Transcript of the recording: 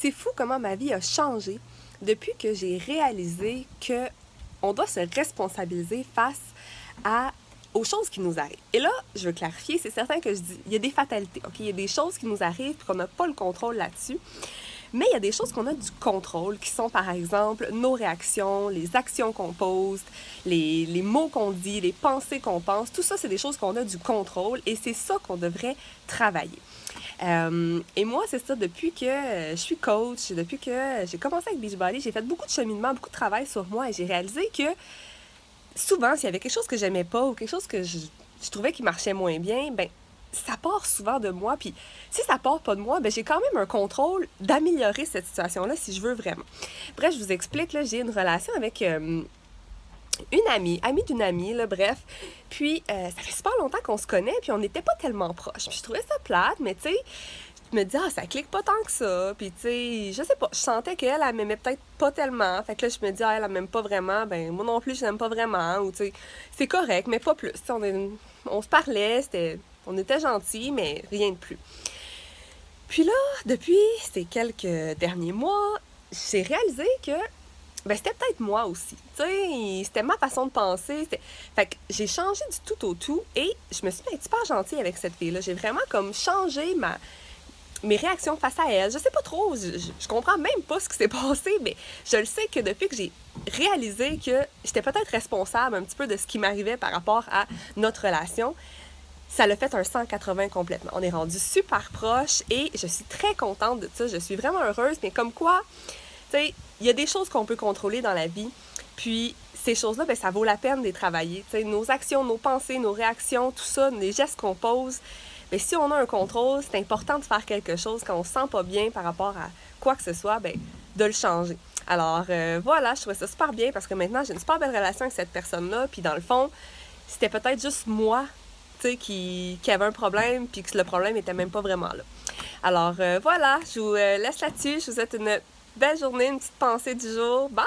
c'est fou comment ma vie a changé depuis que j'ai réalisé que on doit se responsabiliser face aux choses qui nous arrivent. Et là, je veux clarifier, c'est certain que je dis, il y a des fatalités, ok? Il y a des choses qui nous arrivent et qu'on n'a pas le contrôle là-dessus. Mais il y a des choses qu'on a du contrôle, qui sont par exemple nos réactions, les actions qu'on pose, les mots qu'on dit, les pensées qu'on pense. Tout ça, c'est des choses qu'on a du contrôle et c'est ça qu'on devrait travailler. Et moi, c'est ça, depuis que je suis coach, depuis que j'ai commencé avec Beachbody, j'ai fait beaucoup de cheminement, beaucoup de travail sur moi et j'ai réalisé que souvent, s'il y avait quelque chose que j'aimais pas ou quelque chose que je trouvais qui marchait moins bien, ben ça part souvent de moi. Puis si ça part pas de moi, ben j'ai quand même un contrôle d'améliorer cette situation-là si je veux vraiment. Bref, je vous explique, là, j'ai une relation avec une amie d'une amie, là, bref. Puis ça fait super longtemps qu'on se connaît, puis on n'était pas tellement proches. Puis je trouvais ça plate, mais tu sais, je me dis, ah, ça clique pas tant que ça. Puis, tu sais, je sais pas, je sentais qu'elle, elle m'aimait peut-être pas tellement. Fait que là, je me dis, ah, elle m'aime pas vraiment. Ben, moi non plus, je l'aime pas vraiment. Ou, tu sais, c'est correct, mais pas plus. On se parlait, on était gentils, mais rien de plus. Puis là, depuis ces quelques derniers mois, j'ai réalisé que ben, c'était peut-être moi aussi. Tu sais, c'était ma façon de penser. Fait que j'ai changé du tout au tout et je me suis mis super gentille avec cette fille-là. J'ai vraiment comme changé mes réactions face à elle. Je sais pas trop, je comprends même pas ce qui s'est passé, mais je le sais que depuis que j'ai réalisé que j'étais peut-être responsable un petit peu de ce qui m'arrivait par rapport à notre relation, ça l'a fait un 180 complètement. On est rendu super proches et je suis très contente de ça. Je suis vraiment heureuse, mais comme quoi, tu sais, il y a des choses qu'on peut contrôler dans la vie, puis ces choses-là, ben, ça vaut la peine de les travailler. Tu sais, nos actions, nos pensées, nos réactions, tout ça, les gestes qu'on pose, mais si on a un contrôle, c'est important de faire quelque chose quand on se sent pas bien par rapport à quoi que ce soit, ben, de le changer. Alors voilà, je trouvais ça super bien parce que maintenant j'ai une super belle relation avec cette personne-là, puis dans le fond, c'était peut-être juste moi, tu sais, qui avait un problème, puis que le problème était même pas vraiment là. Alors voilà, je vous laisse là-dessus, je vous souhaite une belle journée, une petite pensée du jour. Bye!